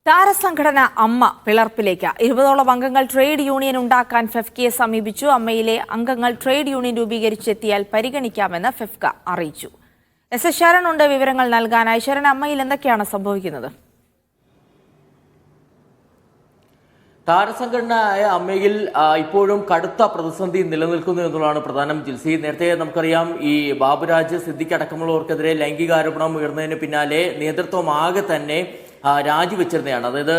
താരസംഘടന അമ്മ പിളർപ്പിലേക്ക് 20ഓളം അംഗങ്ങൾ trade union ഉണ്ടാക്കാൻ ഫെഫ്കയെ സമീപിച്ചു. അമ്മയിലെ അംഗങ്ങൾ ട്രേഡ് യൂണിയൻ രൂപീകരിച്ചെത്തിയാൽ പരിഗണിക്കാമെന്ന് ഫെഫ്ക അറിയിച്ചു. എസ് ശരൺ ഉണ്ട് വിവരങ്ങൾ നൽകാനായി. ശരൺ, അമ്മയിൽ എന്തൊക്കെയാണ് സംഭവിക്കുന്നത്? താരസംഘടനയായ അമ്മയിൽ ഇപ്പോഴും കടുത്ത പ്രതിസന്ധി നിലനിൽക്കുന്നു എന്നുള്ളതാണ് പ്രധാനം. ജിൽസി, നേരത്തെ നമുക്കറിയാം ഈ ബാബുരാജ്, സിദ്ദിഖ് അടക്കമുള്ളവർക്കെതിരെ ലൈംഗികാരോപണം ഉയർന്നതിന് പിന്നാലെ നേതൃത്വം ആകെ തന്നെ രാജിവെച്ചിരുന്നതാണ്. അതായത്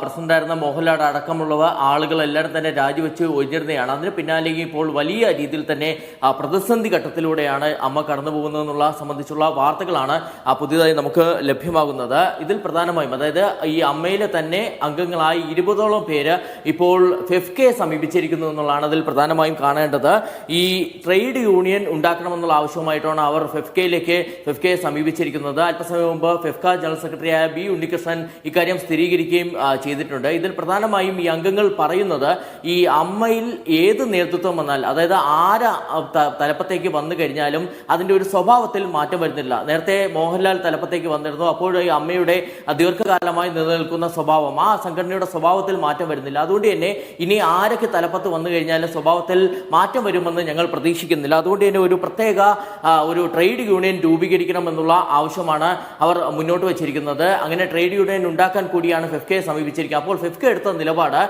പ്രസിഡന്റായിരുന്ന മോഹൻലാൽ അടക്കമുള്ളവ ആളുകൾ എല്ലാവരും തന്നെ രാജിവെച്ച് ഒഴിഞ്ഞിരുന്നതാണ്. അതിന് പിന്നാലെ ഇപ്പോൾ വലിയ രീതിയിൽ തന്നെ പ്രതിസന്ധി ഘട്ടത്തിലൂടെയാണ് അമ്മ കടന്നു പോകുന്നതെന്നുള്ള സംബന്ധിച്ചുള്ള വാർത്തകളാണ് പുതിയതായി നമുക്ക് ലഭ്യമാകുന്നത്. ഇതിൽ പ്രധാനമായും അതായത് ഈ അമ്മയിലെ തന്നെ അംഗങ്ങളായി 20ഓളം പേര് ഇപ്പോൾ ഫെഫ്കയെ സമീപിച്ചിരിക്കുന്നു എന്നുള്ളതാണ് അതിൽ പ്രധാനമായും കാണേണ്ടത്. ഈ ട്രേഡ് യൂണിയൻ ഉണ്ടാക്കണമെന്നുള്ള ആവശ്യവുമായിട്ടാണ് അവർ ഫെഫ്കയെ സമീപിച്ചിരിക്കുന്നത്. അല്പസമയം മുമ്പ് ഫെഫ്ക ജനറൽ സെക്രട്ടറിയായ ബി ഉണ്ണികൃഷ്ണൻ ഇക്കാര്യം സ്ഥിരീകരിക്കുകയും ചെയ്തിട്ടുണ്ട്. ഇതിൽ പ്രധാനമായും ഈ അംഗങ്ങൾ പറയുന്നത് ഈ അമ്മയിൽ ഏത് നേതൃത്വം വന്നാൽ, അതായത് ആര് തലപ്പത്തേക്ക് വന്നു കഴിഞ്ഞാലും അതിന്റെ ഒരു സ്വഭാവത്തിൽ മാറ്റം വരുന്നില്ല. നേരത്തെ മോഹൻലാൽ തലപ്പത്തേക്ക് വന്നിരുന്നു. അപ്പോൾ ഈ അമ്മയുടെ ദീർഘകാലമായി നിലനിൽക്കുന്ന സ്വഭാവം, ആ സംഘടനയുടെ സ്വഭാവത്തിൽ മാറ്റം വരുന്നില്ല. അതുകൊണ്ട് തന്നെ ഇനി ആരൊക്കെ തലപ്പത്ത് വന്നു കഴിഞ്ഞാലും സ്വഭാവത്തിൽ മാറ്റം വരുമെന്ന് ഞങ്ങൾ പ്രതീക്ഷിക്കുന്നില്ല. അതുകൊണ്ട് തന്നെ ഒരു പ്രത്യേക ഒരു ട്രേഡ് യൂണിയൻ രൂപീകരിക്കണം എന്നുള്ള ആവശ്യമാണ് അവർ മുന്നോട്ട് വെച്ചിരിക്കുന്നത്. അങ്ങനെ ട്രേഡ് യൂണിയൻ ഉണ്ടാക്കാൻ കൂടിയാണ് ഫെഫ്കയെ സമീപിച്ചിരിക്കുക. അപ്പോൾ ഫെഫ്ക എടുത്ത നിലപാട്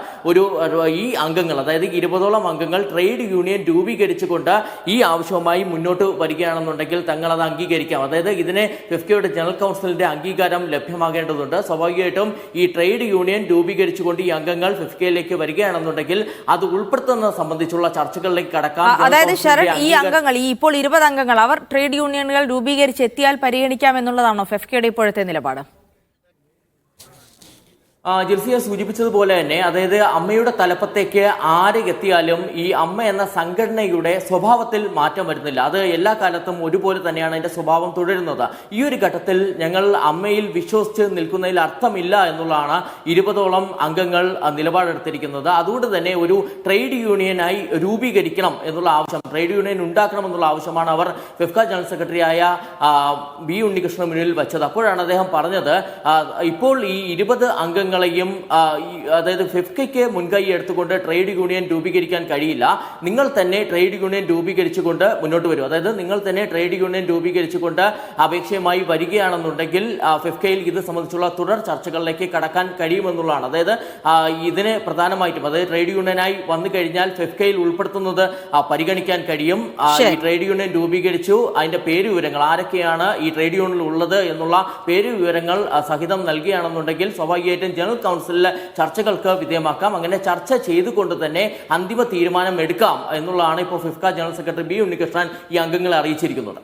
ഈ അംഗങ്ങൾ, അതായത് 20ഓളം അംഗങ്ങൾ ട്രേഡ് യൂണിയൻ രൂപീകരിച്ചുകൊണ്ട് ഈ ആവശ്യവുമായി മുന്നോട്ട് വരികയാണെന്നുണ്ടെങ്കിൽ തങ്ങൾ അത് അംഗീകരിക്കാം. അതായത് ഇതിനെ ഫെഫ്കയുടെ ജനറൽ കൗൺസിലിന്റെ അംഗീകാരം ലഭ്യമാകേണ്ടതുണ്ട്. സ്വാഭാവികമായിട്ടും ഈ ട്രേഡ് യൂണിയൻ രൂപീകരിച്ചുകൊണ്ട് ഈ അംഗങ്ങൾ ഫെഫ്കയിലേക്ക് വരികയാണെന്നുണ്ടെങ്കിൽ അത് ഉൾപ്പെടുത്തുന്നത് സംബന്ധിച്ചുള്ള ചർച്ചകളിലേക്ക് കടക്കാം. അതായത് ശരൺ, ഈ അംഗങ്ങൾ ഇപ്പോൾ 20 അംഗങ്ങൾ അവർ ട്രേഡ് യൂണിയനുകൾ രൂപീകരിച്ചെത്തിയാൽ പരിഗണിക്കാം എന്നുള്ളതാണോ ഫെഫ്കയുടെ ഇപ്പോഴത്തെ നിലപാട്? ജിൽസിയെ സൂചിപ്പിച്ചതുപോലെ തന്നെ, അതായത് അമ്മയുടെ തലപ്പത്തേക്ക് ആര് എത്തിയാലും ഈ അമ്മ എന്ന സംഘടനയുടെ സ്വഭാവത്തിൽ മാറ്റം വരുന്നില്ല. അത് എല്ലാ കാലത്തും ഒരുപോലെ തന്നെയാണ് അതിന്റെ സ്വഭാവം തുടരുന്നത്. ഈ ഒരു ഘട്ടത്തിൽ ഞങ്ങൾ അമ്മയിൽ വിശ്വസിച്ച് നിൽക്കുന്നതിൽ അർത്ഥമില്ല എന്നുള്ളതാണ് 20ഓളം അംഗങ്ങൾ നിലപാടെടുത്തിരിക്കുന്നത്. അതുകൊണ്ട് തന്നെ ഒരു ട്രേഡ് യൂണിയനായി രൂപീകരിക്കണം എന്നുള്ള ആവശ്യം, ട്രേഡ് യൂണിയൻ ഉണ്ടാക്കണം എന്നുള്ള ആവശ്യമാണ് അവർ ഫെഫ്ക ജനറൽ സെക്രട്ടറിയായ ബി ഉണ്ണികൃഷ്ണൻ മുന്നിൽ വെച്ചത്. അപ്പോഴാണ് അദ്ദേഹം പറഞ്ഞത്, ഇപ്പോൾ ഈ 20 അംഗങ്ങൾ അതായത് ഫെഫ്കയ്ക്ക് മുൻകൈ എടുത്തുകൊണ്ട് ട്രേഡ് യൂണിയൻ രൂപീകരിക്കാൻ കഴിയില്ല. നിങ്ങൾ തന്നെ ട്രേഡ് യൂണിയൻ രൂപീകരിച്ചുകൊണ്ട് മുന്നോട്ട് വരും. അതായത് നിങ്ങൾ തന്നെ ട്രേഡ് യൂണിയൻ രൂപീകരിച്ചുകൊണ്ട് അപേക്ഷയുമായി വരികയാണെന്നുണ്ടെങ്കിൽ ഫെഫ്കയിൽ ഇത് സംബന്ധിച്ചുള്ള തുടർ ചർച്ചകളിലേക്ക് കടക്കാൻ കഴിയുമെന്നുള്ളതാണ്. അതായത് ഇതിന് പ്രധാനമായിട്ടും, അതായത് ട്രേഡ് യൂണിയനായി വന്നു കഴിഞ്ഞാൽ ഫെഫ്കയിൽ ഉൾപ്പെടുത്തുന്നത് പരിഗണിക്കാൻ കഴിയും. ഈ ട്രേഡ് യൂണിയൻ രൂപീകരിച്ചു, അതിന്റെ പേര് വിവരങ്ങൾ, ആരൊക്കെയാണ് ഈ ട്രേഡ് യൂണിയനിൽ ഉള്ളത് എന്നുള്ള പേര് വിവരങ്ങൾ സഹിതം നൽകുകയാണെന്നുണ്ടെങ്കിൽ സ്വാഭാവികമായിട്ടും ജനറൽ കൗൺസിലിലെ ചർച്ചകൾക്ക് വിധേയമാക്കാം. അങ്ങനെ ചർച്ച ചെയ്തുകൊണ്ട് തന്നെ അന്തിമ തീരുമാനം എടുക്കാം എന്നുള്ളതാണ് ഇപ്പോൾ FEFKA general secretary B Unnikrishnan ഈ അംഗങ്ങളെ അറിയിച്ചിരിക്കുന്നത്.